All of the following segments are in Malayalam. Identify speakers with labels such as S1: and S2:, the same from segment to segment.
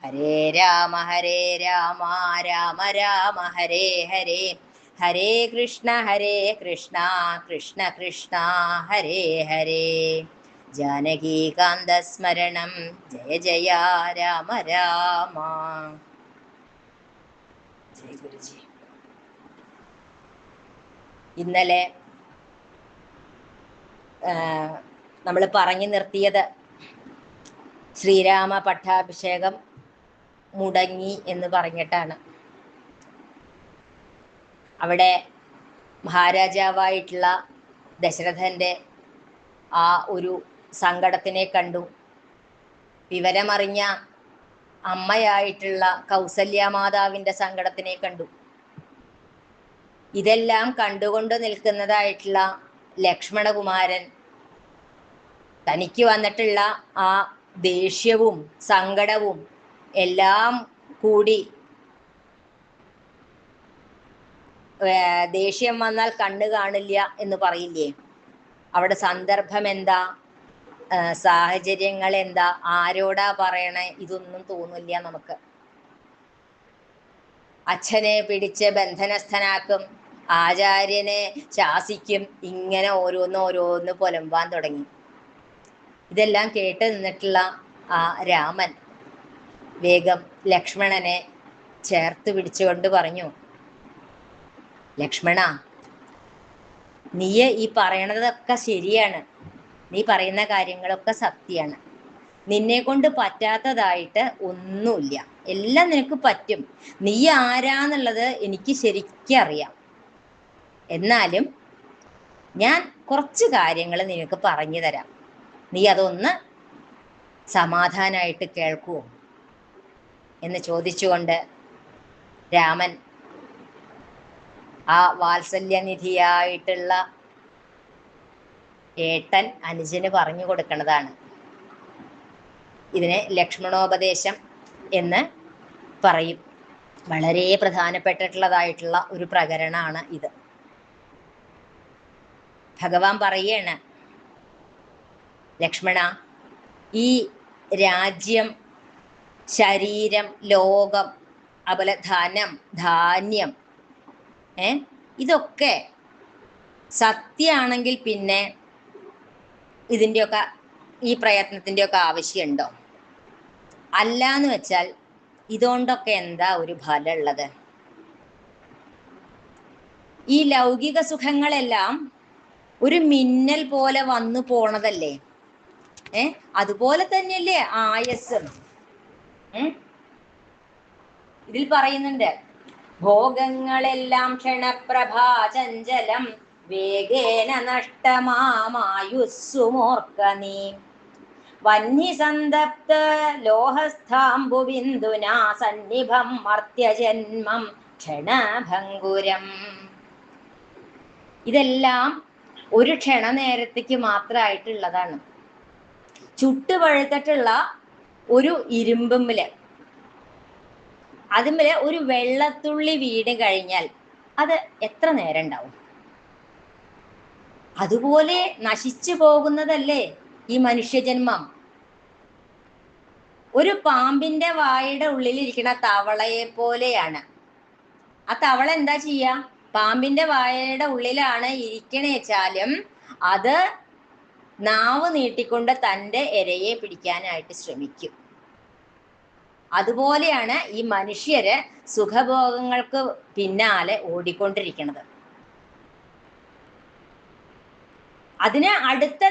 S1: ഹരേ രാമ രാമ രാമ ഹരേ ഹരേ, ഹരേ കൃഷ്ണ കൃഷ്ണ കൃഷ്ണ ഹരേ ഹരേ. ജാനകീകാന്തസ്മരണം ജയ ജയ രാമ രാമ. ജയ ഗുരുജി. ഇന്നലെ നമ്മൾ പറഞ്ഞു നിർത്തിയത് ശ്രീരാമ പട്ടാഭിഷേകം മുടങ്ങി എന്ന് പറഞ്ഞിട്ടാണ്. അവിടെ മഹാരാജാവായിട്ടുള്ള ദശരഥന്റെ ആ ഒരു സങ്കടത്തിനെ കണ്ടു. വിവരമറിഞ്ഞ അമ്മയായിട്ടുള്ള കൗസല്യാമാതാവിന്റെ സങ്കടത്തിനെ കണ്ടു. ഇതെല്ലാം കണ്ടുകൊണ്ട് നിൽക്കുന്നതായിട്ടുള്ള ലക്ഷ്മണകുമാരൻ തനിക്ക് വന്നിട്ടുള്ള ആ ദേഷ്യവും സങ്കടവും എല്ലാം കൂടി, ദേഷ്യം വന്നാൽ കണ്ണ് കാണില്ല എന്ന് പറയില്ലേ, അവിടെ സന്ദർഭം എന്താ, സാഹചര്യങ്ങൾ എന്താ, ആരോടാ പറയണേ, ഇതൊന്നും തോന്നില്ല നമുക്ക്. അച്ഛനെ പിടിച്ച് ബന്ധനസ്ഥനാക്കും, ആചാര്യനെ ശാസിക്കും, ഇങ്ങനെ ഓരോന്ന് പുലമ്പാൻ തുടങ്ങി. ഇതെല്ലാം കേട്ട് നിന്നിട്ടുള്ള ആ രാമൻ വേഗം ലക്ഷ്മണനെ ചേർത്ത് പിടിച്ചുകൊണ്ട് പറഞ്ഞു, ലക്ഷ്മണ, നീ ഈ പറയണതൊക്കെ ശരിയാണ്, നീ പറയുന്ന കാര്യങ്ങളൊക്കെ സത്യമാണ്, നിന്നെ കൊണ്ട് പറ്റാത്തതായിട്ട് ഒന്നുമില്ല, എല്ലാം നിനക്ക് പറ്റും, നീ ആരാന്നുള്ളത് എനിക്ക് ശരിക്കും അറിയാം. എന്നാലും ഞാൻ കുറച്ച് കാര്യങ്ങൾ നിനക്ക് പറഞ്ഞു തരാം, നീ അതൊന്ന് സമാധാനമായിട്ട് കേൾക്കുമോ എന്ന് ചോദിച്ചുകൊണ്ട് രാമൻ ആ വാത്സല്യനിധിയായിട്ടുള്ള ഏട്ടൻ അനുജന് പറഞ്ഞു കൊടുക്കുന്നതാണ്. ഇതിനെ ലക്ഷ്മണോപദേശം എന്ന് പറയും. വളരെ പ്രധാനപ്പെട്ടിട്ടുള്ളതായിട്ടുള്ള ഒരു പ്രകരണമാണ് ഇത്. ഭഗവാൻ പറയാണ്, ലക്ഷ്മണ, ഈ രാജ്യം, ശരീരം, ലോകം, അതുപോലെ ധനം, ധാന്യം, ഇതൊക്കെ സത്യമാണെങ്കിൽ പിന്നെ ഇതിൻ്റെയൊക്കെ, ഈ പ്രയത്നത്തിൻ്റെയൊക്കെ ആവശ്യമുണ്ടോ? അല്ലാന്ന് വെച്ചാൽ ഇതുകൊണ്ടൊക്കെ എന്താ ഒരു ഫലമുള്ളത്? ഈ ലൗകിക സുഖങ്ങളെല്ലാം ഒരു മിന്നൽ പോലെ വന്നു പോണതല്ലേ. അതുപോലെ തന്നെയല്ലേ ആയസ്സും. ഇതിൽ പറയുന്നുണ്ട്, ഭോഗങ്ങളെല്ലാം ക്ഷണപ്രഭാ ചഞ്ചലം വേഗേന നഷ്ടമായുസ്സുമോർക്ക നീ വന്യസന്തപ്ത ലോഹസ്ഥാംബുബിന്ദുനാ സന്നിഭം മർത്യജന്മം ക്ഷണഭംഗുരം. ഇതെല്ലാം ഒരു ക്ഷണനേരത്തേക്ക് മാത്രമായിട്ടുള്ളതാണ്. ചുട്ടുപഴുത്തിട്ടുള്ള ഒരു ഇരുമ്പുമ്മില്, അതുമ്മല് ഒരു വെള്ളത്തുള്ളി വീണ് കഴിഞ്ഞാൽ അത് എത്ര നേരം ഉണ്ടാവും? അതുപോലെ നശിച്ചു പോകുന്നതല്ലേ ഈ മനുഷ്യജന്മം. ഒരു പാമ്പിന്റെ വായുടെ ഉള്ളിലിരിക്കുന്ന തവളയെ പോലെയാണ്. ആ തവള എന്താ ചെയ്യാ? പാമ്പിന്റെ വായയുടെ ഉള്ളിലാണ് ഇരിക്കണേച്ചാലും അത് നാവ് നീട്ടിക്കൊണ്ട് തൻ്റെ ഇരയെ പിടിക്കാനായിട്ട് ശ്രമിക്കും. അതുപോലെയാണ് ഈ മനുഷ്യര് സുഖഭോഗങ്ങൾക്ക് പിന്നാലെ ഓടിക്കൊണ്ടിരിക്കുന്നത്. അതിന് അടുത്ത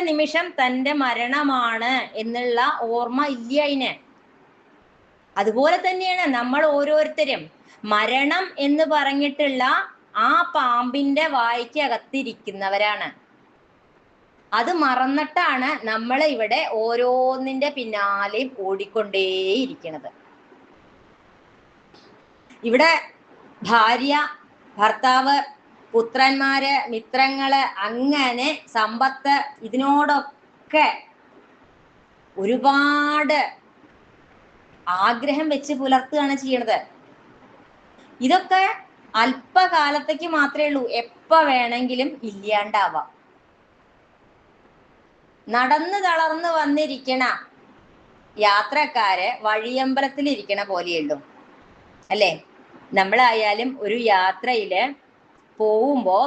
S1: നിമിഷം തൻ്റെ മരണമാണ് എന്നുള്ള ഓർമ്മ ഇല്ല അതിന്. അതുപോലെ തന്നെയാണ് നമ്മൾ ഓരോരുത്തരും. മരണം എന്ന് പറഞ്ഞിട്ടുള്ള ആ പാമ്പിന്റെ വായ്ക്കകത്തിരിക്കുന്നവരാണ്. അത് മറന്നിട്ടാണ് നമ്മൾ ഇവിടെ ഓരോന്നിന്റെ പിന്നാലെയും ഓടിക്കൊണ്ടേയിരിക്കുന്നത്. ഇവിടെ ഭാര്യ, ഭർത്താവ്, പുത്രന്മാര്, മിത്രങ്ങള്, അങ്ങനെ സമ്പത്ത്, ഇതിനോടൊക്കെ ഒരുപാട് ആഗ്രഹം വെച്ച് പുലർത്തുകയാണ് ചെയ്യണത്. ഇതൊക്കെ അല്പകാലത്തേക്ക് മാത്രമേ ഉള്ളൂ. എപ്പ വേണമെങ്കിലും ഇല്ലാണ്ടാവാം. നടന്നു തളർന്നു വന്നിരിക്കണ യാത്രക്കാര് വഴിയമ്പലത്തിൽ ഇരിക്കണ പോലെയുള്ളൂ അല്ലേ? നമ്മളായാലും ഒരു യാത്രയില് പോവുമ്പോ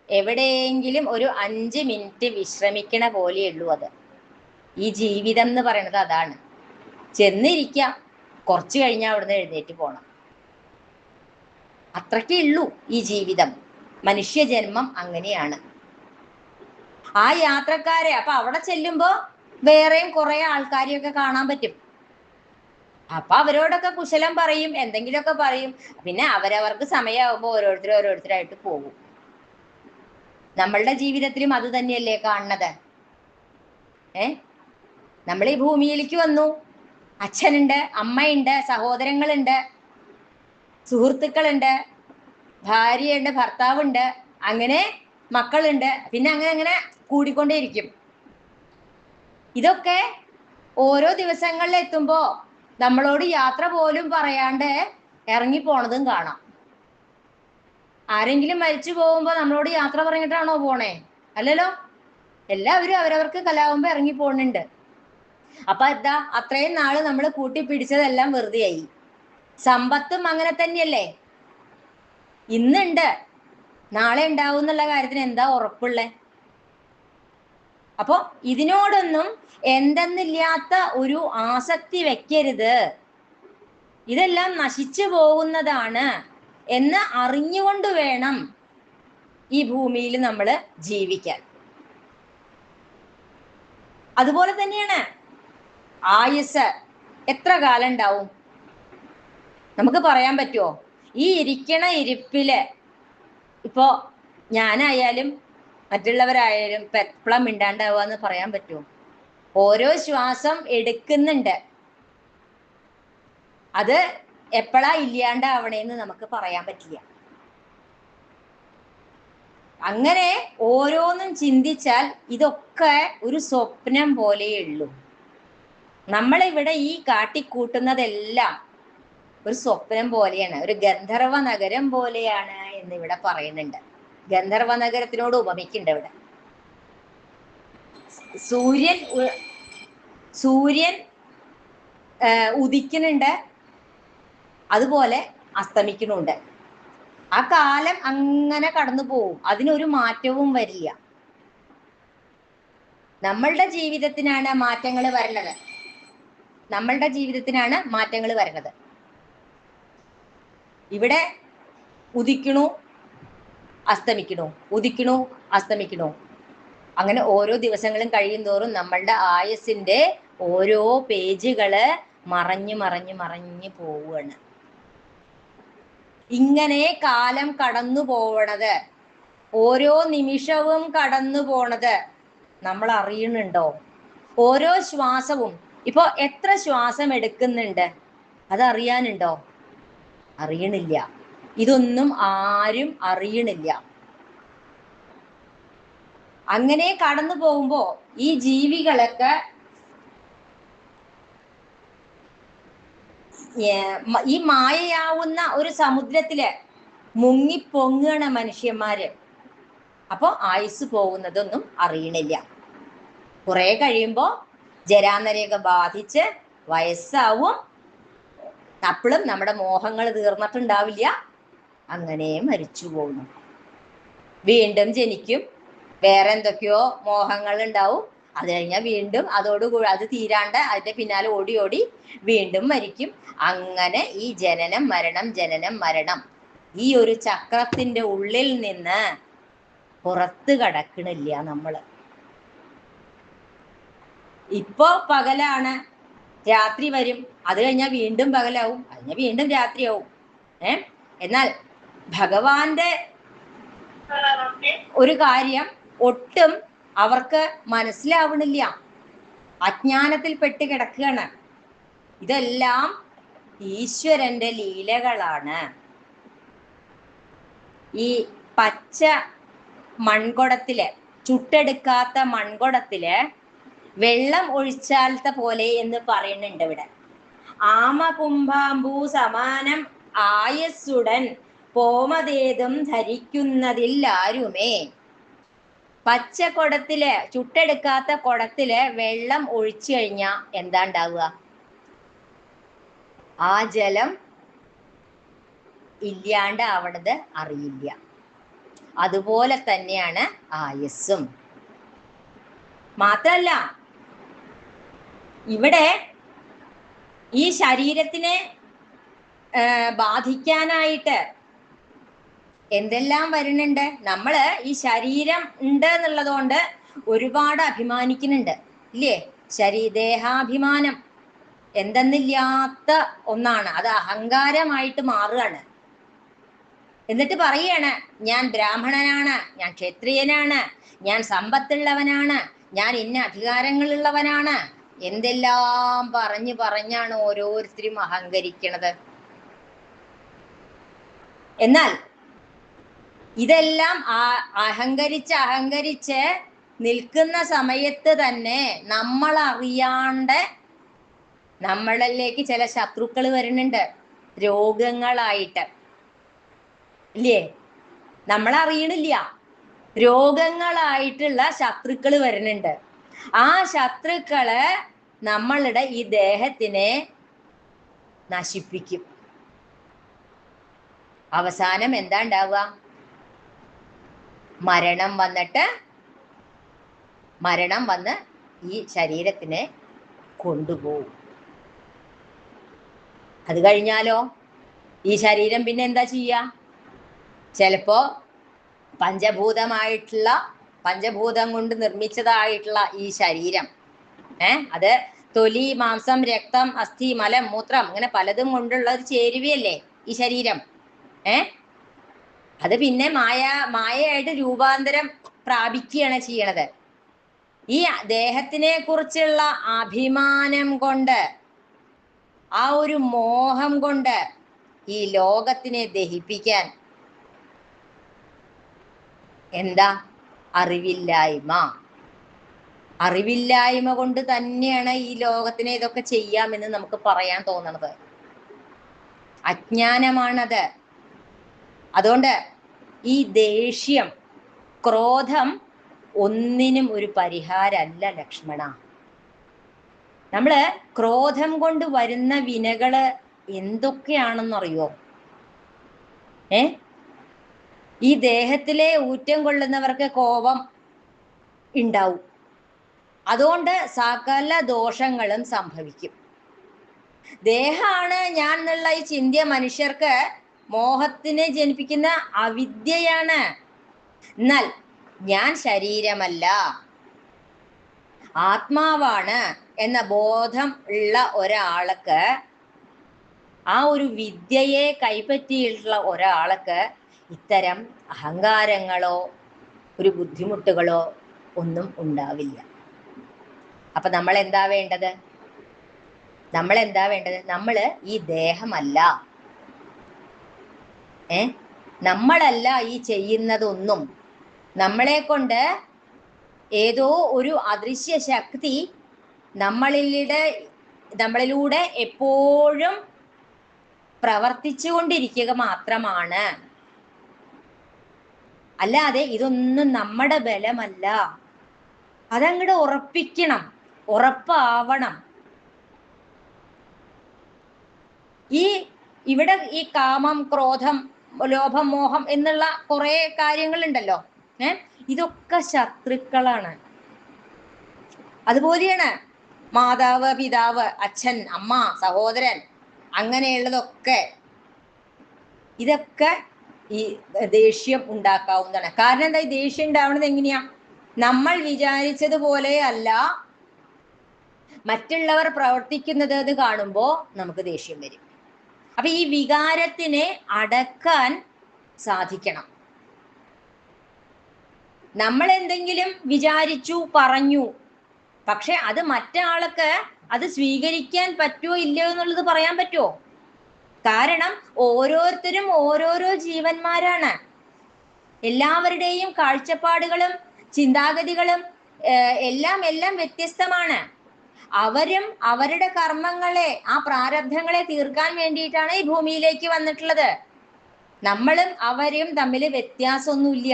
S1: എവിടെയെങ്കിലും ഒരു 5 മിനിറ്റ് വിശ്രമിക്കണ പോലെയുള്ളൂ അത്. ഈ ജീവിതം എന്ന് പറയുന്നത് അതാണ്. ചെന്നിരിക്കാം, കുറച്ചു കഴിഞ്ഞാൽ അവിടുന്ന് എഴുന്നേറ്റ് പോണം. അത്രക്കേ ഉള്ളൂ ഈ ജീവിതം. മനുഷ്യജന്മം അങ്ങനെയാണ്. ആ യാത്രക്കാരെ അപ്പൊ അവിടെ ചെല്ലുമ്പോ വേറെയും കുറെ ആൾക്കാരെയൊക്കെ കാണാൻ പറ്റും. അപ്പൊ അവരോടൊക്കെ കുശലം പറയും, എന്തെങ്കിലുമൊക്കെ പറയും. പിന്നെ അവരവർക്ക് സമയമാകുമ്പോ ഓരോരുത്തരായിട്ട് പോകും. നമ്മളുടെ ജീവിതത്തിലും അത് തന്നെയല്ലേ കാണുന്നത്? നമ്മൾ ഈ ഭൂമിയിലേക്ക് വന്നു. അച്ഛനുണ്ട്, അമ്മയുണ്ട്, സഹോദരങ്ങളുണ്ട്, സുഹൃത്തുക്കളുണ്ട്, ഭാര്യയുണ്ട്, ഭർത്താവുണ്ട്, അങ്ങനെ മക്കളുണ്ട്. പിന്നെ അങ്ങനെ കൂടിക്കൊണ്ടേയിരിക്കും. ഇതൊക്കെ ഓരോ ദിവസങ്ങളിൽ എത്തുമ്പോ നമ്മളോട് യാത്ര പോലും പറയാണ്ട് ഇറങ്ങിപ്പോണതും കാണാം. ആരെങ്കിലും മരിച്ചു പോകുമ്പോ നമ്മളോട് യാത്ര പറഞ്ഞിട്ടാണോ പോണേ? അല്ലല്ലോ. എല്ലാവരും അവരവർക്ക് കലാവുമ്പോ ഇറങ്ങി പോണുണ്ട്. അപ്പൊ എന്താ, അത്രയും നാള് നമ്മൾ കൂട്ടിപ്പിടിച്ചതെല്ലാം വെറുതെയായി. സമ്പത്തും അങ്ങനെ തന്നെയല്ലേ? ഇന്നുണ്ട്, നാളെ ഉണ്ടാവും എന്നുള്ള കാര്യത്തിന് എന്താ ഉറപ്പുള്ളേ? അപ്പൊ ഇതിനോടൊന്നും എന്തെന്നില്ലാത്ത ഒരു ആസക്തി വെക്കരുത്. ഇതെല്ലാം നശിച്ചു പോകുന്നതാണ് എന്ന് അറിഞ്ഞുകൊണ്ട് വേണം ഈ ഭൂമിയിൽ നമ്മൾ ജീവിക്കാൻ. അതുപോലെ തന്നെയാണ് ആയുസ്. എത്ര കാലം ഉണ്ടാവും നമുക്ക് പറയാൻ പറ്റുമോ? ഈ ഇരിക്കണ ഇരിപ്പില് ഇപ്പോ ഞാനായാലും മറ്റുള്ളവരായാലും ഇപ്പൊ എപ്പോഴാ മിണ്ടാണ്ടാവുക എന്ന് പറയാൻ പറ്റുമോ? ഓരോ ശ്വാസം എടുക്കുന്നുണ്ട്, അത് എപ്പോഴാ ഇല്ലാണ്ടാവണേന്ന് നമുക്ക് പറയാൻ പറ്റില്ല. അങ്ങനെ ഓരോന്നും ചിന്തിച്ചാൽ ഇതൊക്കെ ഒരു സ്വപ്നം പോലെയുള്ളൂ. നമ്മളിവിടെ ഈ കാട്ടിക്കൂട്ടുന്നതെല്ലാം ഒരു സ്വപ്നം പോലെയാണ്, ഒരു ഗന്ധർവ നഗരം പോലെയാണ് എന്ന് ഇവിടെ പറയുന്നുണ്ട്. ഗന്ധർവ നഗരത്തിനോട് ഉപമിക്കുന്നുണ്ട് ഇവിടെ. സൂര്യൻ ഉദിക്കുന്നുണ്ട്, അതുപോലെ അസ്തമിക്കുന്നുണ്ട്. ആ കാലം അങ്ങനെ കടന്നു പോവും, അതിനൊരു മാറ്റവും വരില്ല. നമ്മളുടെ ജീവിതത്തിനാണ് മാറ്റങ്ങൾ വരുന്നത്. നമ്മളുടെ ജീവിതത്തിനാണ് മാറ്റങ്ങൾ വരുന്നത്. ഇവിടെ ഉദിക്കണു, അസ്തമിക്കണു, ഉദിക്കണു, അസ്തമിക്കണു. അങ്ങനെ ഓരോ ദിവസങ്ങളും കഴിയും തോറും നമ്മളുടെ ആയുസിന്റെ ഓരോ പേജുകള് മറഞ്ഞു മറഞ്ഞു മറഞ്ഞു പോവുകയാണ്. ഇങ്ങനെ കാലം കടന്നു പോവണത്, ഓരോ നിമിഷവും കടന്നു പോണത് നമ്മൾ അറിയുന്നുണ്ടോ? ഓരോ ശ്വാസവും ഇപ്പൊ എത്ര ശ്വാസം എടുക്കുന്നുണ്ട് അതറിയാനുണ്ടോ? അറിയണില്ല. ഇതൊന്നും ആരും അറിയണില്ല. അങ്ങനെ കടന്നു പോകുമ്പോ ഈ ജീവികളൊക്കെ ഈ മായയാവുന്ന ഒരു സമുദ്രത്തില് മുങ്ങിപ്പൊങ്ങുകയാണ് മനുഷ്യന്മാര്. അപ്പൊ ആയുസ് പോകുന്നതൊന്നും അറിയണില്ല. കുറെ കഴിയുമ്പോ ജരാനരയൊക്കെ ബാധിച്ച് വയസ്സാവും. അപ്പോഴും നമ്മുടെ മോഹങ്ങൾ തീർന്നിട്ടുണ്ടാവില്ല, അങ്ങനെ മരിച്ചു പോകുന്നു. വീണ്ടും ജനിക്കും, വേറെ എന്തൊക്കെയോ മോഹങ്ങൾ ഉണ്ടാവും. അത് കഴിഞ്ഞാൽ വീണ്ടും അതോടുകൂടി അത് തീരാണ്ട് അതിന്റെ പിന്നാലെ ഓടി ഓടി വീണ്ടും മരിക്കും. അങ്ങനെ ഈ ജനനം മരണം ജനനം മരണം, ഈ ഒരു ചക്രത്തിന്റെ ഉള്ളിൽ നിന്ന് പുറത്ത് കടക്കണില്ല നമ്മള്. ഇപ്പൊ പകലാണ്, രാത്രി വരും, അത് കഴിഞ്ഞാൽ വീണ്ടും പകലാവും, അതിന് വീണ്ടും രാത്രിയാവും. എന്നാൽ ഭഗവാന്റെ ഒരു കാര്യം ഒട്ടും അവർക്ക് മനസ്സിലാവണില്ല. അജ്ഞാനത്തിൽ പെട്ട് കിടക്കുകയാണ്. ഇതെല്ലാം ഈശ്വരന്റെ ലീലകളാണ്. ഈ പച്ച മൺകുടത്തില്, ചുട്ടെടുക്കാത്ത മൺകുടത്തില് വെള്ളം ഒഴിച്ചാലത്തെ പോലെ എന്ന് പറയുന്നുണ്ട് ഇവിടെ. ആമകുംഭാംബു സമാനം ആയസ്സുടൻ പോമതേതും ധരിക്കുന്നതിൽ ആരുമേ. പച്ച കുടത്തില്, ചുട്ടെടുക്കാത്ത കുടത്തില് വെള്ളം ഒഴിച്ചു കഴിഞ്ഞാ എന്താ ഉണ്ടാവുക? ആ ജലം ഇല്ലാണ്ട് ആവണത് അറിയില്ല. അതുപോലെ തന്നെയാണ് ആയുസ്സും. മാത്രല്ല ഇവിടെ ഈ ശരീരത്തിനെ ബാധിക്കാനായിട്ട് എന്തെല്ലാം വരുന്നുണ്ട്. നമ്മള് ഈ ശരീരം ഉണ്ട് എന്നുള്ളതുകൊണ്ട് ഒരുപാട് അഭിമാനിക്കുന്നുണ്ട്, ഇല്ലേ? ദേഹാഭിമാനം എന്തെന്നില്ലാത്ത ഒന്നാണ്. അത് അഹങ്കാരമായിട്ട് മാറുകയാണ്. എന്നിട്ട് പറയാണ്, ഞാൻ ബ്രാഹ്മണനാണ്, ഞാൻ ക്ഷത്രിയനാണ്, ഞാൻ സമ്പത്തുള്ളവനാണ്, ഞാൻ ഇന്ന അധികാരങ്ങളുള്ളവനാണ്, എന്തെല്ലാം പറഞ്ഞാണ് ഓരോരുത്തരും അഹങ്കരിക്കണത്. എന്നാൽ ഇതെല്ലാം അഹങ്കരിച്ച് നിൽക്കുന്ന സമയത്ത് തന്നെ നമ്മൾ അറിയാണ്ട് നമ്മളിലേക്ക് ചില ശത്രുക്കൾ വരുന്നുണ്ട്, രോഗങ്ങളായിട്ട്, ഇല്ലേ? നമ്മളറിയണില്ല, രോഗങ്ങളായിട്ടുള്ള ശത്രുക്കൾ വരുന്നുണ്ട്. ആ ശത്രുക്കള് നമ്മളുടെ ഈ ദേഹത്തിനെ നശിപ്പിക്കും. അവസാനം എന്താ ഉണ്ടാവുക? മരണം വന്ന് ഈ ശരീരത്തിനെ കൊണ്ടുപോകും. അത് കഴിഞ്ഞാലോ ഈ ശരീരം പിന്നെ എന്താ ചെയ്യാ? ചിലപ്പോ പഞ്ചഭൂതം കൊണ്ട് നിർമ്മിച്ചതായിട്ടുള്ള ഈ ശരീരം, അത് തൊലി, മാംസം, രക്തം, അസ്ഥി, മലം, മൂത്രം, അങ്ങനെ പലതും കൊണ്ടുള്ള ഒരു ചേരുവയല്ലേ ഈ ശരീരം. അത് പിന്നെ മായയായിട്ട് രൂപാന്തരം പ്രാപിക്കുകയാണ് ചെയ്യണത്. ഈ ദേഹത്തിനെ കുറിച്ചുള്ള അഭിമാനം കൊണ്ട്, ആ ഒരു മോഹം കൊണ്ട് ഈ ലോകത്തിനെ ദഹിപ്പിക്കാൻ എന്താ? അറിവില്ലായ്മ കൊണ്ട് തന്നെയാണ് ഈ ലോകത്തിനെ ഇതൊക്കെ ചെയ്യാമെന്ന് നമുക്ക് പറയാൻ തോന്നണത്. അജ്ഞാനമാണത്. അതുകൊണ്ട് ഈ ദേഷ്യം, ക്രോധം ഒന്നിനും ഒരു പരിഹാരമല്ല ലക്ഷ്മണ. നമ്മള് ക്രോധം കൊണ്ട് വരുന്ന വിനകള് എന്തൊക്കെയാണെന്നറിയോ? ഈ ദേഹത്തിലെ ഊറ്റം കൊള്ളുന്നവർക്ക് കോപം ഉണ്ടാവും. അതുകൊണ്ട് സകല ദോഷങ്ങളും സംഭവിക്കും. ദേഹമാണ് ഞാൻ എന്നുള്ള ഈ ചിന്ത മനുഷ്യർക്ക് മോഹത്തിനെ ജനിപ്പിക്കുന്ന അവിദ്യയാണ്. എന്നാൽ ഞാൻ ശരീരമല്ല, ആത്മാവാണ് എന്ന ബോധം ഉള്ള ഒരാൾക്ക്, ആ ഒരു വിദ്യയെ കൈപ്പറ്റിയിട്ടുള്ള ഒരാൾക്ക് ഇത്തരം അഹങ്കാരങ്ങളോ ഒരു ബുദ്ധിമുട്ടുകളോ ഒന്നും ഉണ്ടാവില്ല. അപ്പൊ നമ്മൾ എന്താ വേണ്ടത്? നമ്മള് ഈ ദേഹമല്ല, നമ്മളല്ല ഈ ചെയ്യുന്നതൊന്നും. നമ്മളെ കൊണ്ട് ഏതോ ഒരു അദൃശ്യ ശക്തി നമ്മളിലൂടെ എപ്പോഴും പ്രവർത്തിച്ചുകൊണ്ടിരിക്കുക മാത്രമാണ്. അല്ലാതെ ഇതൊന്നും നമ്മുടെ ബലമല്ല. അതങ്ങോട്ട് ഉറപ്പാവണം. ഇവിടെ ഈ കാമം, ക്രോധം, ലോഭം, മോഹം എന്നുള്ള കുറെ കാര്യങ്ങളുണ്ടല്ലോ, ഇതൊക്കെ ശത്രുക്കളാണ്. അതുപോലെയാണ് മാതാവ്, പിതാവ്, അച്ഛൻ, അമ്മ, സഹോദരൻ, അങ്ങനെയുള്ളതൊക്കെ. ഇതൊക്കെ ഈ ദേഷ്യം ഉണ്ടാക്കാവുന്നതാണ്. കാരണം എന്താ? ഈ ദേഷ്യം ഉണ്ടാവുന്നത് എങ്ങനെയാ? നമ്മൾ വിചാരിച്ചതുപോലെ അല്ല മറ്റുള്ളവർ പ്രവർത്തിക്കുന്നത് എന്ന് കാണുമ്പോ നമുക്ക് ദേഷ്യം വരും. അപ്പൊ ഈ വികാരത്തിനെ അടക്കാൻ സാധിക്കണം. നമ്മൾ എന്തെങ്കിലും വിചാരിച്ചു, പറഞ്ഞു, പക്ഷെ അത് മറ്റാൾക്ക് അത് സ്വീകരിക്കാൻ പറ്റുമോ ഇല്ലയോ എന്നുള്ളത് പറയാൻ പറ്റുമോ? കാരണം ഓരോരുത്തരും ഓരോരോ ജീവന്മാരാണ്. എല്ലാവരുടെയും കാഴ്ചപ്പാടുകളും ചിന്താഗതികളും എല്ലാം വ്യത്യസ്തമാണ്. അവരും അവരുടെ കർമ്മങ്ങളെ, ആ പ്രാരബ്ധങ്ങളെ തീർക്കാൻ വേണ്ടിയിട്ടാണ് ഈ ഭൂമിയിലേക്ക് വന്നിട്ടുള്ളത്. നമ്മളും അവരും തമ്മിൽ വ്യത്യാസമൊന്നുമില്ല,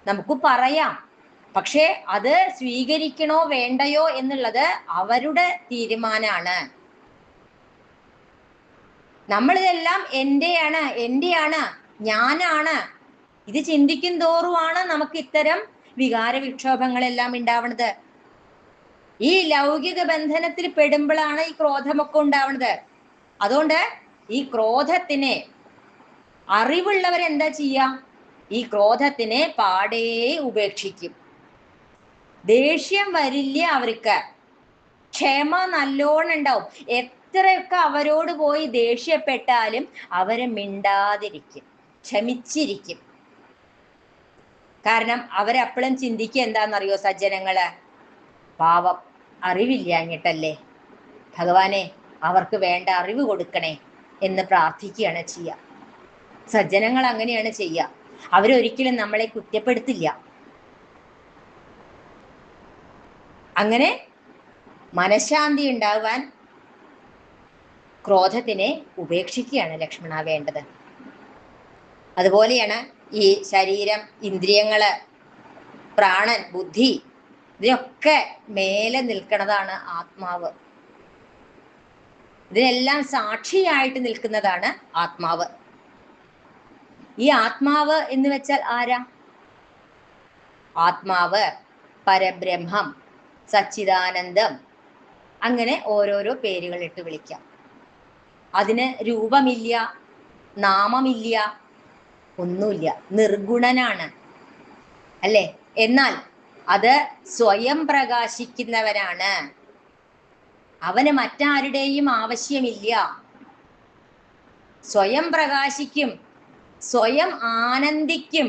S1: നമുക്ക് പറയാം. പക്ഷെ അത് സ്വീകരിക്കണോ വേണ്ടയോ എന്നുള്ളത് അവരുടെ തീരുമാനമാണ്. നമ്മളിതെല്ലാം എന്റെയാണ്, എന്റെയാണ്, ഞാനാണ്, ഇത് ചിന്തിക്കും തോറുമാണ് നമുക്ക് ഇത്തരം വികാര വിക്ഷോഭങ്ങളെല്ലാം ഉണ്ടാവുന്നത്. ഈ ലൗകിക ബന്ധനത്തിൽ പെടുമ്പോഴാണ് ഈ ക്രോധമൊക്കെ ഉണ്ടാവുന്നത്. അതുകൊണ്ട് ഈ ക്രോധത്തിനെ അറിവുള്ളവരെന്താ ചെയ്യാ? ഈ ക്രോധത്തിനെ പാടേ ഉപേക്ഷിക്കും. ദേഷ്യം വരില്ല അവർക്ക്, ക്ഷമ നല്ലോണം ഉണ്ടാവും. എത്രയൊക്കെ അവരോട് പോയി ദേഷ്യപ്പെട്ടാലും അവരെ മിണ്ടാതിരിക്കും, ക്ഷമിച്ചിരിക്കും. കാരണം അവരെപ്പോഴും ചിന്തിക്കുക എന്താണെന്നറിയോ സജ്ജനങ്ങള്? പാവം, അറിവില്ലാഞ്ഞിട്ടല്ലേ, ഭഗവാനെ അവർക്ക് വേണ്ട അറിവ് കൊടുക്കണേ എന്ന് പ്രാർത്ഥിക്കുകയാണ് ചെയ്യുക. സജ്ജനങ്ങൾ അങ്ങനെയാണ് ചെയ്യുക. അവരൊരിക്കലും നമ്മളെ കുറ്റപ്പെടുത്തില്ല. അങ്ങനെ മനഃശാന്തി ഉണ്ടാവാൻ ക്രോധത്തിനെ ഉപേക്ഷിക്കുകയാണ് ലക്ഷ്മണ വേണ്ടത്. അതുപോലെയാണ് ഈ ശരീരം, ഇന്ദ്രിയങ്ങള്, പ്രാണൻ, ബുദ്ധി, ഇതിനൊക്കെ മേലെ നിൽക്കുന്നതാണ് ആത്മാവ്. ഇതിനെല്ലാം സാക്ഷിയായിട്ട് നിൽക്കുന്നതാണ് ആത്മാവ്. ഈ ആത്മാവ് എന്ന് വെച്ചാൽ ആരാ? ആത്മാവ്, പരബ്രഹ്മം, സച്ചിദാനന്ദം, അങ്ങനെ ഓരോരോ പേരുകൾ ഇട്ട് വിളിക്കാം. അതിന് രൂപമില്ല, നാമമില്ല, ഒന്നുമില്ല, നിർഗുണനാണ് അല്ലേ? എന്നാൽ അത് സ്വയം പ്രകാശിക്കുന്നവനാണ്. അവന് മറ്റാരുടെയും ആവശ്യമില്ല. സ്വയം പ്രകാശിക്കും, സ്വയം ആനന്ദിക്കും.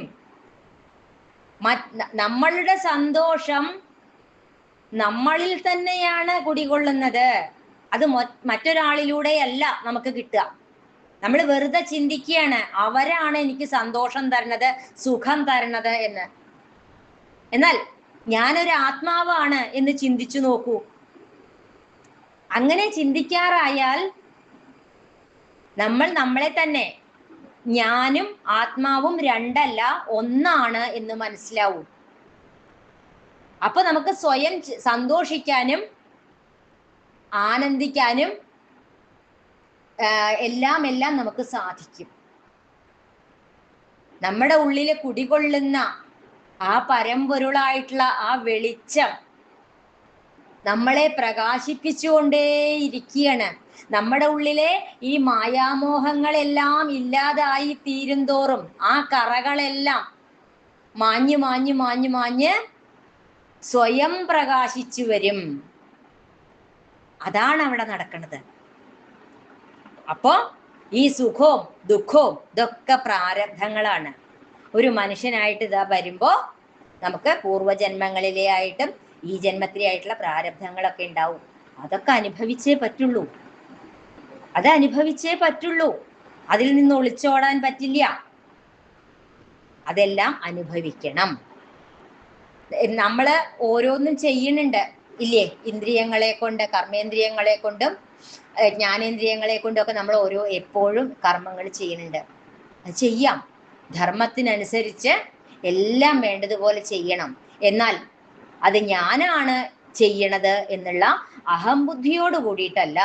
S1: നമ്മളുടെ സന്തോഷം നമ്മളിൽ തന്നെയാണ് കുടികൊള്ളുന്നത്. അത് മറ്റൊരാളിലൂടെയല്ല നമുക്ക് കിട്ടുക. നമ്മൾ വെറുതെ ചിന്തിക്കുകയാണ് അവരാണ് എനിക്ക് സന്തോഷം തരുന്നത്, സുഖം തരുന്നത് എന്ന്. എന്നാൽ ഞാനൊരു ആത്മാവാണ് എന്ന് ചിന്തിച്ചു നോക്കൂ. അങ്ങനെ ചിന്തിക്കാറായാൽ നമ്മൾ നമ്മളെ തന്നെ, ഞാനും ആത്മാവും രണ്ടല്ല ഒന്നാണ് എന്ന് മനസ്സിലാവും. അപ്പൊ നമുക്ക് സ്വയം സന്തോഷിക്കാനും ആനന്ദിക്കാനും എല്ലാം നമുക്ക് സാധിക്കും. നമ്മുടെ ഉള്ളിൽ കുടികൊള്ളുന്ന ആ പരമ്പൊരുളായിട്ടുള്ള ആ വെളിച്ചം നമ്മളെ പ്രകാശിപ്പിച്ചുകൊണ്ടേയിരിക്കുകയാണ്. നമ്മുടെ ഉള്ളിലെ ഈ മായാമോഹങ്ങളെല്ലാം ഇല്ലാതായി തീരുന്തോറും ആ കറകളെല്ലാം മാഞ്ഞു മാഞ്ഞു മാഞ്ഞു മാഞ്ഞ് സ്വയം പ്രകാശിച്ചു വരും. അതാണ് അവിടെ നടക്കുന്നത്. അപ്പോ ഈ സുഖവും ദുഃഖവും ഇതൊക്കെ പ്രാരബ്ധങ്ങളാണ്. ഒരു മനുഷ്യനായിട്ട് ഇതാ വരുമ്പോ നമുക്ക് പൂർവ്വജന്മങ്ങളിലെ ആയിട്ടും ഈ ജന്മത്തിലെ ആയിട്ടുള്ള പ്രാരബ്ധങ്ങളൊക്കെ ഉണ്ടാവും. അതൊക്കെ അനുഭവിച്ചേ പറ്റുള്ളൂ. അത് അനുഭവിച്ചേ പറ്റുള്ളൂ. അതിൽ നിന്ന് ഒളിച്ചോടാൻ പറ്റില്ല. അതെല്ലാം അനുഭവിക്കണം. നമ്മള് ഓരോന്നും ചെയ്യുന്നുണ്ട് ഇല്ലേ? ഇന്ദ്രിയങ്ങളെ കൊണ്ട്, കർമ്മേന്ദ്രിയങ്ങളെ കൊണ്ടും ജ്ഞാനേന്ദ്രിയങ്ങളെ കൊണ്ടും ഒക്കെ നമ്മൾ എപ്പോഴും കർമ്മങ്ങൾ ചെയ്യുന്നുണ്ട്. അത് ചെയ്യാം, ധർമ്മത്തിനനുസരിച്ച് എല്ലാം വേണ്ടതുപോലെ ചെയ്യണം. എന്നാൽ അത് ഞാനാണ് ചെയ്യണത് എന്നുള്ള അഹംബുദ്ധിയോട് കൂടിയിട്ടല്ല.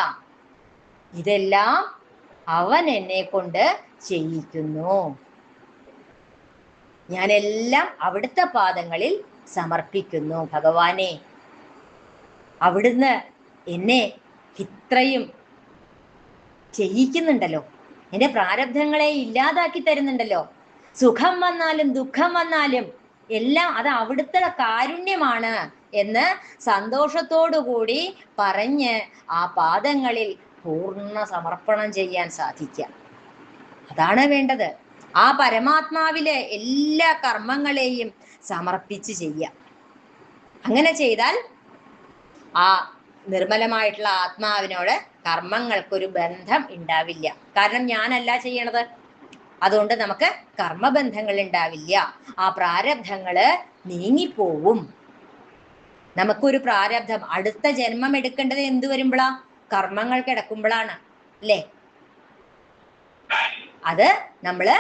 S1: ഇതെല്ലാം അവൻ എന്നെ കൊണ്ട് ചെയ്യിക്കുന്നു. ഞാനെല്ലാം അവിടുത്തെ പാദങ്ങളിൽ സമർപ്പിക്കുന്നു. ഭഗവാനെ, അവിടുന്ന് എന്നെ ഇത്രയും ചെയ്യിക്കുന്നുണ്ടല്ലോ, എന്റെ പ്രാരബ്ധങ്ങളെ ഇല്ലാതാക്കി തരുന്നുണ്ടല്ലോ. സുഖം വന്നാലും ദുഃഖം വന്നാലും എല്ലാം അത് അവിടുത്തെ കാരുണ്യമാണ് എന്ന് സന്തോഷത്തോടുകൂടി പറഞ്ഞ് ആ പാദങ്ങളിൽ പൂർണ്ണ സമർപ്പണം ചെയ്യാൻ സാധിക്കുക. അതാണ് വേണ്ടത്. ആ പരമാത്മാവിലെ എല്ലാ കർമ്മങ്ങളെയും സമർപ്പിച്ച് ചെയ്യാം. അങ്ങനെ ചെയ്താൽ ആ നിർമ്മലമായിട്ടുള്ള ആത്മാവിനോട് കർമ്മങ്ങൾക്കൊരു ബന്ധം ഉണ്ടാവില്ല. കാരണം ഞാനല്ല ചെയ്യണത്. അതുകൊണ്ട് നമുക്ക് കർമ്മബന്ധങ്ങൾ ഉണ്ടാവില്ല. ആ പ്രാരബ്ധങ്ങള് നീങ്ങിപ്പോവും. നമുക്കൊരു പ്രാരബ്ധം, അടുത്ത ജന്മം എടുക്കേണ്ടത് എന്ത് വരുമ്പോഴാ? കർമ്മങ്ങൾ കിടക്കുമ്പോഴാണ് അല്ലേ? അത് നമ്മള്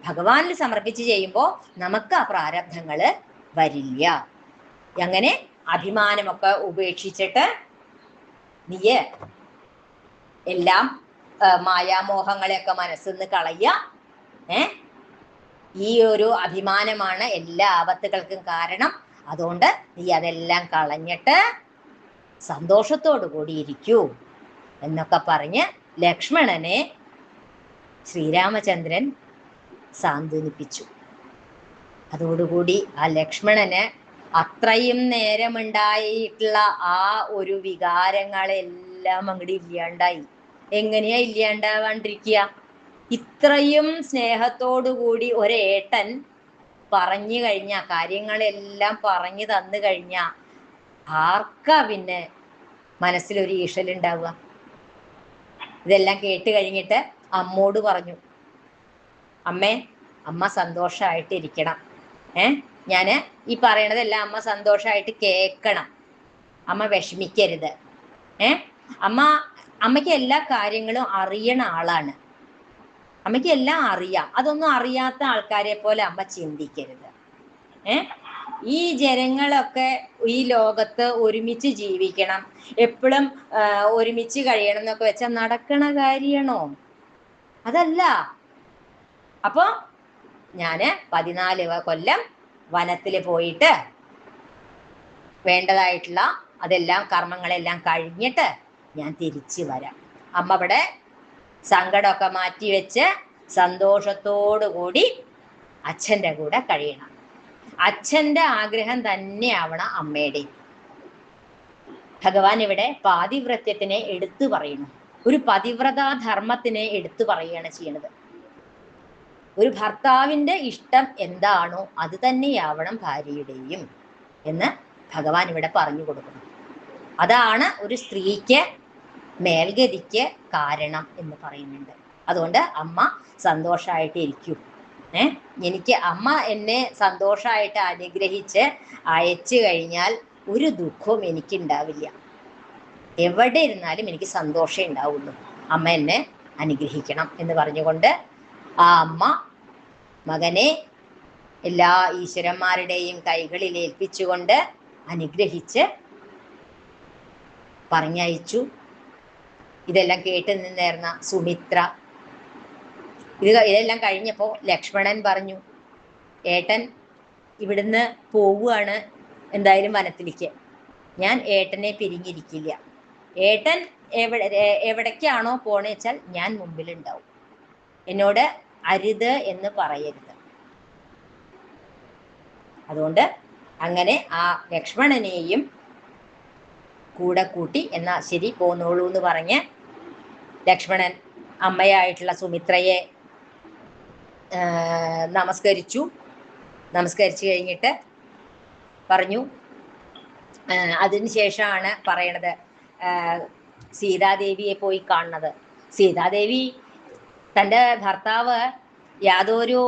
S1: ഭഗവാനിൽ സമർപ്പിച്ച് ചെയ്യുമ്പോൾ നമുക്ക് ആ പ്രാരബ്ധങ്ങള് വരില്ല. അങ്ങനെ അഭിമാനമൊക്കെ ഉപേക്ഷിച്ചിട്ട് നീ എല്ലാം മായാമോഹങ്ങളെയൊക്കെ മനസ്സിൽ നിന്ന് കളയുക. ഈ ഒരു അഭിമാനമാണ് എല്ലാ ആപത്തുകൾക്കും കാരണം. അതുകൊണ്ട് നീ അതെല്ലാം കളഞ്ഞിട്ട് സന്തോഷത്തോടു കൂടി ഇരിക്കൂ എന്നൊക്കെ പറഞ്ഞ് ലക്ഷ്മണനെ ശ്രീരാമചന്ദ്രൻ സാന്ത്വനിപ്പിച്ചു. അതോടുകൂടി ആ ലക്ഷ്മണന് അത്രയും നേരമുണ്ടായിട്ടുള്ള ആ ഒരു വികാരങ്ങളെല്ലാം അങ്ങോട്ട് ഇല്ലാണ്ടായി. എങ്ങനെയാ ഇല്ലാണ്ടാവാണ്ടിരിക്കുക? ഇത്രയും സ്നേഹത്തോടുകൂടി ഒരേട്ടൻ പറഞ്ഞു കഴിഞ്ഞ കാര്യങ്ങളെല്ലാം പറഞ്ഞു തന്നു കഴിഞ്ഞ ആർക്കാ പിന്നെ മനസ്സിലൊരു ഈശലുണ്ടാവുക? ഇതെല്ലാം കേട്ട് കഴിഞ്ഞിട്ട് അമ്മോട് പറഞ്ഞു, അമ്മേ, അമ്മ സന്തോഷമായിട്ടിരിക്കണം. ഞാന് ഈ പറയണതെല്ലാം അമ്മ സന്തോഷമായിട്ട് കേൾക്കണം. അമ്മ വിഷമിക്കരുത്. അമ്മയ്ക്ക് എല്ലാ കാര്യങ്ങളും അറിയണ ആളാണ്. അമ്മയ്ക്ക് എല്ലാം അറിയാം. അതൊന്നും അറിയാത്ത ആൾക്കാരെ പോലെ അമ്മ ചിന്തിക്കരുത്. ഈ ജനങ്ങളൊക്കെ ഈ ലോകത്ത് ഒരുമിച്ച് ജീവിക്കണം, എപ്പോഴും ഒരുമിച്ച് കഴിയണം എന്നൊക്കെ വെച്ചാൽ നടക്കണ കാര്യമാണോ? അതല്ല. അപ്പൊ ഞാന് 14 കൊല്ലം വനത്തിൽ പോയിട്ട് വേണ്ടതായിട്ടുള്ള അതെല്ലാം കർമ്മങ്ങളെല്ലാം കഴിഞ്ഞിട്ട് ഞാൻ തിരിച്ചു വരാം. അമ്മ ഇവിടെ സങ്കടമൊക്കെ മാറ്റി വെച്ച് സന്തോഷത്തോടു കൂടി അച്ഛൻ്റെ കൂടെ കഴിയണം. അച്ഛൻ്റെ ആഗ്രഹം തന്നെയാവണം അമ്മയുടെ. ഭഗവാൻ ഇവിടെ പാതിവ്രത്യത്തിനെ എടുത്തു പറയുന്നു. ഒരു പതിവ്രതാ ധർമ്മത്തിനെ എടുത്തു പറയുകയാണ് ചെയ്യുന്നത്. ഒരു ഭർത്താവിൻ്റെ ഇഷ്ടം എന്താണോ അത് തന്നെയാവണം ഭാര്യയുടെയും എന്ന് ഭഗവാൻ ഇവിടെ പറഞ്ഞു കൊടുക്കുന്നു. അതാണ് ഒരു സ്ത്രീക്ക് മേൽഗതിക്ക് കാരണം എന്ന് പറയുന്നുണ്ട്. അതുകൊണ്ട് അമ്മ സന്തോഷമായിട്ട് ഇരിക്കൂ. എനിക്ക് അമ്മ എന്നെ സന്തോഷമായിട്ട് അനുഗ്രഹിച്ച് അയച്ചു കഴിഞ്ഞാൽ ഒരു ദുഃഖവും എനിക്കുണ്ടാവില്ല. എവിടെ ഇരുന്നാലും എനിക്ക് സന്തോഷം ഉണ്ടാവുള്ളൂ. അമ്മ എന്നെ അനുഗ്രഹിക്കണം എന്ന് പറഞ്ഞുകൊണ്ട് ആ അമ്മ മകനെ എല്ലാ ഈശ്വരന്മാരുടെയും കൈകളിൽ ഏൽപ്പിച്ചുകൊണ്ട് അനുഗ്രഹിച്ച് പറഞ്ഞയച്ചു. ഇതെല്ലാം കേട്ട് നിന്നിരുന്ന സുമിത്ര ഇതെല്ലാം കഴിഞ്ഞപ്പോൾ ലക്ഷ്മണൻ പറഞ്ഞു, ഏട്ടൻ ഇവിടുന്ന് പോവുകയാണ് എന്തായാലും വനത്തിലേക്ക്. ഞാൻ ഏട്ടനെ പിരിഞ്ഞിരിക്കില്ല. ഏട്ടൻ എവിടേക്കാണോ പോണേ വെച്ചാൽ ഞാൻ മുമ്പിലുണ്ടാവും. എന്നോട് അരുത് എന്ന് പറയരുത്. അതുകൊണ്ട് അങ്ങനെ ആ ലക്ഷ്മണനെയും കൂടെ കൂട്ടി എന്നാ ശരി പോന്നോളൂ എന്ന് പറഞ്ഞ് ലക്ഷ്മണൻ അമ്മയായിട്ടുള്ള സുമിത്രയെ നമസ്കരിച്ചു. നമസ്കരിച്ചു കഴിഞ്ഞിട്ട് പറഞ്ഞു, അതിനുശേഷമാണ് പറയണത് സീതാദേവിയെ പോയി കാണുന്നത്. സീതാദേവി തൻ്റെ ഭർത്താവ് യാതൊരു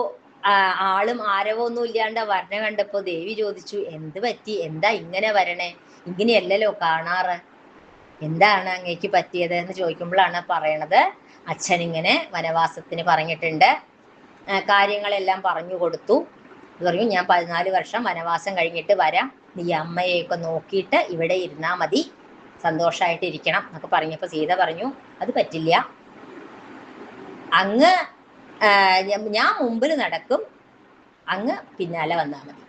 S1: ആളും ആരവൊന്നും ഇല്ലാണ്ട് വരണ കണ്ടപ്പോൾ ദേവി ചോദിച്ചു, എന്ത് പറ്റി? എന്താ ഇങ്ങനെ വരണേ? ഇങ്ങനെയല്ലല്ലോ കാണാറ്. എന്താണ് അങ്ങേക്ക് പറ്റിയത് എന്ന് ചോദിക്കുമ്പോഴാണ് പറയണത്, അച്ഛൻ ഇങ്ങനെ വനവാസത്തിന് പറഞ്ഞിട്ടുണ്ട്, കാര്യങ്ങളെല്ലാം പറഞ്ഞു കൊടുത്തു. പറഞ്ഞു, ഞാൻ 14 വർഷം വനവാസം കഴിഞ്ഞിട്ട് വരാം, നീ അമ്മയെയൊക്കെ നോക്കിയിട്ട് ഇവിടെ ഇരുന്നാൽ മതി, സന്തോഷമായിട്ടിരിക്കണം എന്നൊക്കെ പറഞ്ഞപ്പോൾ സീത പറഞ്ഞു, അത് പറ്റില്ല, അങ്ങ് ഞാൻ മുമ്പിൽ നടക്കും, അങ്ങ് പിന്നാലെ വന്നാൽ മതി,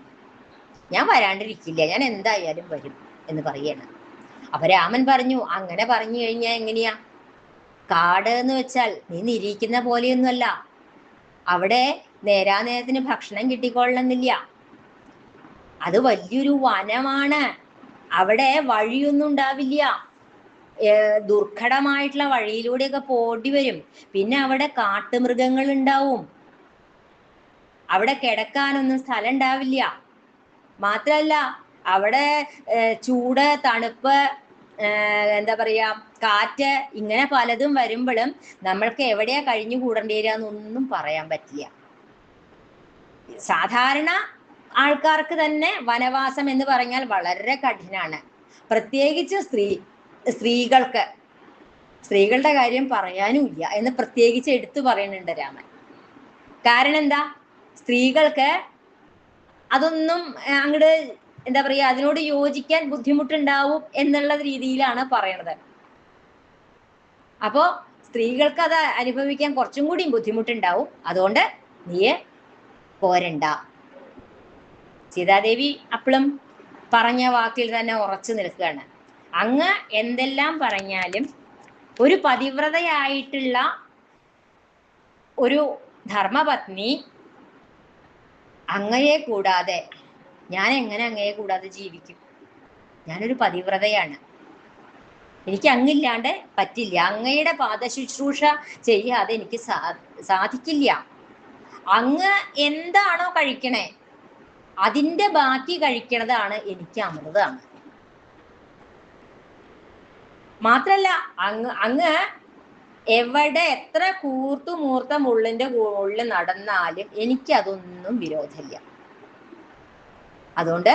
S1: ഞാൻ വരാണ്ടിരിക്കില്ല, ഞാൻ എന്തായാലും വരും എന്ന് പറയണം. അപ്പൊ രാമൻ പറഞ്ഞു, അങ്ങനെ പറഞ്ഞു കഴിഞ്ഞാൽ എങ്ങനെയാ? കാട് എന്ന് വെച്ചാൽ നീ നിരീക്കുന്ന പോലെയൊന്നുമല്ല. അവിടെ നേരാനേരത്തിന് ഭക്ഷണം കിട്ടിക്കൊള്ളണമെന്നില്ല. അത് വലിയൊരു വനമാണ്. അവിടെ വഴിയൊന്നും ഉണ്ടാവില്ല. ദുർഘടമായിട്ടുള്ള വഴിയിലൂടെയൊക്കെ പോണ്ടി വരും. പിന്നെ അവിടെ കാട്ടുമൃഗങ്ങൾ ഉണ്ടാവും. അവിടെ കിടക്കാനൊന്നും സ്ഥലം ഉണ്ടാവില്ല. മാത്രല്ല അവിടെ ചൂട്, തണുപ്പ്, എന്താ പറയാ, കാറ്റ്, ഇങ്ങനെ പലതും വരുമ്പോഴും നമ്മൾക്ക് എവിടെയാ കഴിഞ്ഞു കൂടേണ്ടി വരിക എന്നൊന്നും പറയാൻ പറ്റില്ല. സാധാരണ ആൾക്കാർക്ക് തന്നെ വനവാസം എന്ന് പറഞ്ഞാൽ വളരെ കഠിനാണ്. പ്രത്യേകിച്ച് സ്ത്രീകൾക്ക്, സ്ത്രീകളുടെ കാര്യം പറയാനും ഇല്ല എന്ന് പ്രത്യേകിച്ച് എടുത്തു പറയുന്നുണ്ട് രാമൻ. കാരണം എന്താ? സ്ത്രീകൾക്ക് അതൊന്നും അങ്ങോട്ട് എന്താ പറയാ, അതിനോട് യോജിക്കാൻ ബുദ്ധിമുട്ടുണ്ടാവും എന്നുള്ള രീതിയിലാണ് പറയണത്. അപ്പോ സ്ത്രീകൾക്ക് അത് അനുഭവിക്കാൻ കുറച്ചും കൂടി ബുദ്ധിമുട്ടുണ്ടാവും. അതുകൊണ്ട് നീ പോരണ്ട. സീതാദേവി അപ്പോഴും പറഞ്ഞ വാക്കിൽ തന്നെ ഉറച്ചു നിൽക്കുകയാണ്. അങ്ങ് എന്തെല്ലാം പറഞ്ഞാലും ഒരു പതിവ്രതയായിട്ടുള്ള ഒരു ധർമ്മപത്നി അങ്ങയെ കൂടാതെ ഞാൻ എങ്ങനെ അങ്ങയെ കൂടാതെ ജീവിക്കും? ഞാനൊരു പതിവ്രതയാണ്, എനിക്ക് അങ്ങില്ലാണ്ട് പറ്റില്ല. അങ്ങയുടെ പാദശുശ്രൂഷ ചെയ്യാതെ എനിക്ക് സാധിക്കില്ല. അങ്ങ് എന്താണോ കഴിക്കണേ അതിന്റെ ബാക്കി കഴിക്കണതാണ് എനിക്ക് അമൃതാണ്. മാത്രല്ല അങ്ങ് എവിടെ എത്ര കൂർത്തുമൂർത്ത മുള്ളിന്റെ ഉള്ളിൽ നടന്നാലും എനിക്കതൊന്നും വിരോധമില്ല. അതുകൊണ്ട്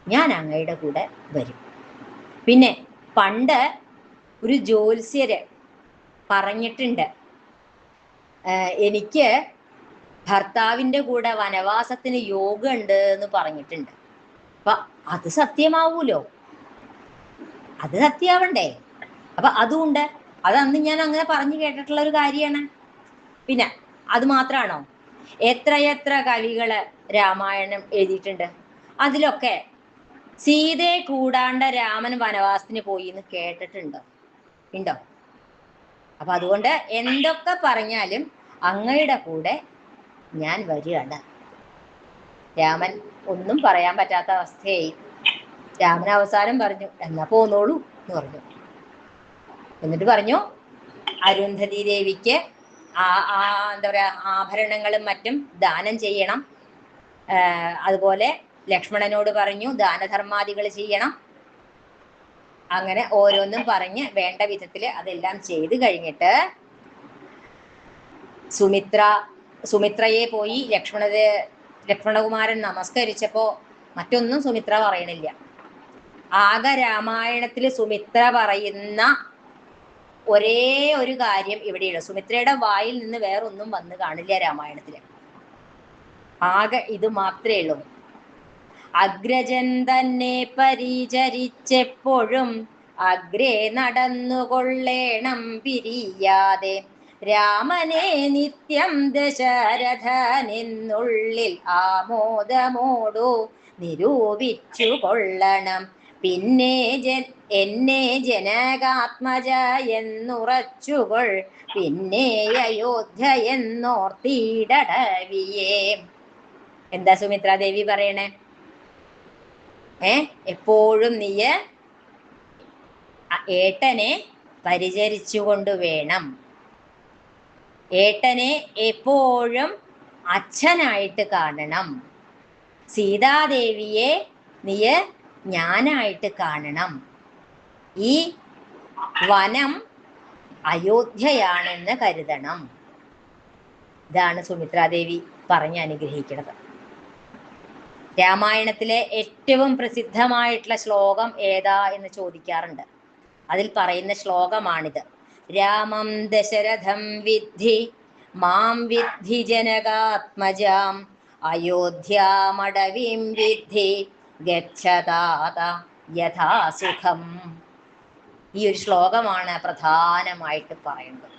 S1: ഞാൻ അങ്ങയുടെ കൂടെ വരും. പിന്നെ പണ്ട് ഒരു ജ്യോത്സ്യര് പറഞ്ഞിട്ടുണ്ട്, എനിക്ക് ഭർത്താവിൻ്റെ കൂടെ വനവാസത്തിന് യോഗം ഉണ്ട് എന്ന് പറഞ്ഞിട്ടുണ്ട്. അപ്പൊ അത് സത്യമാവൂലോ, അത് സത്യമാവണ്ടേ? അപ്പൊ അതുകൊണ്ട് അത് അന്ന് ഞാൻ അങ്ങനെ പറഞ്ഞു കേട്ടിട്ടുള്ള ഒരു കാര്യമാണ്. പിന്നെ അത് മാത്രമാണോ? എത്രയെത്ര കവികള് രാമായണം എഴുതിയിട്ടുണ്ട്. അതിലൊക്കെ സീതയെ കൂടാണ്ട് രാമൻ വനവാസത്തിന് പോയി എന്ന് കേട്ടിട്ടുണ്ടോ? ഉണ്ടോ? അപ്പൊ അതുകൊണ്ട് എന്തൊക്കെ പറഞ്ഞാലും അങ്ങയുടെ കൂടെ ഞാൻ വരികയാണ്. രാമൻ ഒന്നും പറയാൻ പറ്റാത്ത അവസ്ഥയായി. രാമൻ അവസാനം പറഞ്ഞു, എന്നാ പോന്നോളൂ എന്ന് പറഞ്ഞു. എന്നിട്ട് പറഞ്ഞു അരുന്ധതി ദേവിക്ക് എന്താ പറയാ ആഭരണങ്ങളും മറ്റും ദാനം ചെയ്യണം. അതുപോലെ ലക്ഷ്മണനോട് പറഞ്ഞു ദാനധർമാദികൾ ചെയ്യണം. അങ്ങനെ ഓരോന്നും പറഞ്ഞ് വേണ്ട വിധത്തില് അതെല്ലാം ചെയ്തു കഴിഞ്ഞിട്ട് സുമിത്രയെ പോയി ലക്ഷ്മണകുമാരൻ നമസ്കരിച്ചപ്പോ മറ്റൊന്നും സുമിത്ര പറയണില്ല. ആകെ രാമായണത്തില് സുമിത്ര പറയുന്ന ഒരേ ഒരു കാര്യം ഇവിടെയുള്ളു. സുമിത്രയുടെ വായിൽ നിന്ന് വേറൊന്നും വന്ന് കാണില്ല രാമായണത്തില്. ആകെ ഇത് മാത്രമേ ഉള്ളൂ. അഗ്രജൻ തന്നെ പരിചരിച്ചെപ്പോഴും അഗ്രേ നടന്നുകൊള്ളേണം പിരിയാതെ, രാമനെ നിത്യം ദശരഥനെന്നുള്ളിൽ ആമോദമോടു നിരൂപിച്ചു കൊള്ളണം. പിന്നെ എന്നെ ജനകാത്മജ എന്നുറച്ചുകൊൾ, പിന്നെ അയോധ്യ എന്നോർത്തിടവിയേ. എന്താ സുമിത്രാദേവി പറയണേ? എപ്പോഴും നീ ഏട്ടനെ പരിചരിച്ചുകൊണ്ട് വേണം. ഏട്ടനെ എപ്പോഴും അച്ഛനായിട്ട് കാണണം. സീതാദേവിയെ നീ ഞാനായിട്ട് കാണണം. ഈ വനം അയോധ്യയാണെന്ന് കരുതണം. ഇതാണ് സുമിത്രാദേവി പറഞ്ഞ് അനുഗ്രഹിക്കുന്നത്. രാമായണത്തിലെ ഏറ്റവും പ്രസിദ്ധമായിട്ടുള്ള ശ്ലോകം ഏതാ എന്ന് ചോദിക്കാറുണ്ട്. അതിൽ പറയുന്ന ശ്ലോകമാണിത്. രാമം ദശരഥം വിദ്ധി മാം വിദ്ധി ജനകാത്മജാം, അയോധ്യാമടവിം വിദ്ധി ഗച്ഛതാത യഥാസുഖം. ഈ ഒരു ശ്ലോകമാണ് പ്രധാനമായിട്ട് പറയുന്നത്.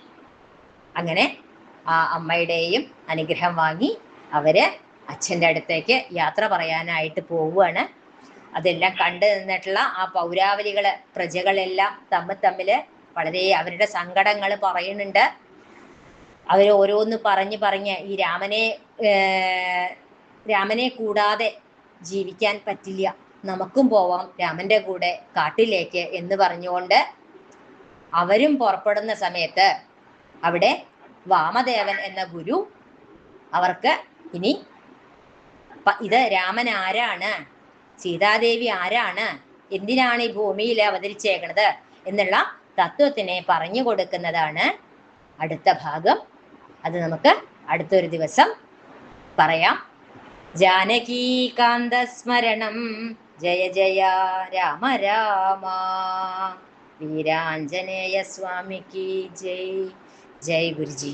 S1: അങ്ങനെ ആ അമ്മയുടെയും അനുഗ്രഹം വാങ്ങി അവര് അച്ഛൻ്റെ അടുത്തേക്ക് യാത്ര പറയാനായിട്ട് പോവുകയാണ്. അതെല്ലാം കണ്ടു നിന്നിട്ടുള്ള ആ പൗരാവലികള് പ്രജകളെല്ലാം തമ്മിൽ വളരെ അവരുടെ സങ്കടങ്ങൾ പറയുന്നുണ്ട്. അവർ ഓരോന്ന് പറഞ്ഞ് ഈ രാമനെ കൂടാതെ ജീവിക്കാൻ പറ്റില്ല, നമുക്കും പോവാം രാമന്റെ കൂടെ കാട്ടിലേക്ക് എന്ന് പറഞ്ഞുകൊണ്ട് അവരും പുറപ്പെടുന്ന സമയത്ത് അവിടെ വാമദേവൻ എന്ന ഗുരു അവർക്ക് ഇനി ഇത് രാമൻ ആരാണ്, സീതാദേവി ആരാണ്, എന്തിനാണ് ഈ ഭൂമിയിൽ അവതരിച്ചേക്കണത് എന്നുള്ള തത്വത്തിനെ പറഞ്ഞു കൊടുക്കുന്നതാണ് അടുത്ത ഭാഗം. അത് നമുക്ക് അടുത്തൊരു ദിവസം പറയാം. ജാനകീകാന്തസ്മരണം ജയ ജയ രാമ രാമ. വീരാഞ്ജനേയ സ്വാമിക്ക് ജയ്. ജയ് ഗുരുജി.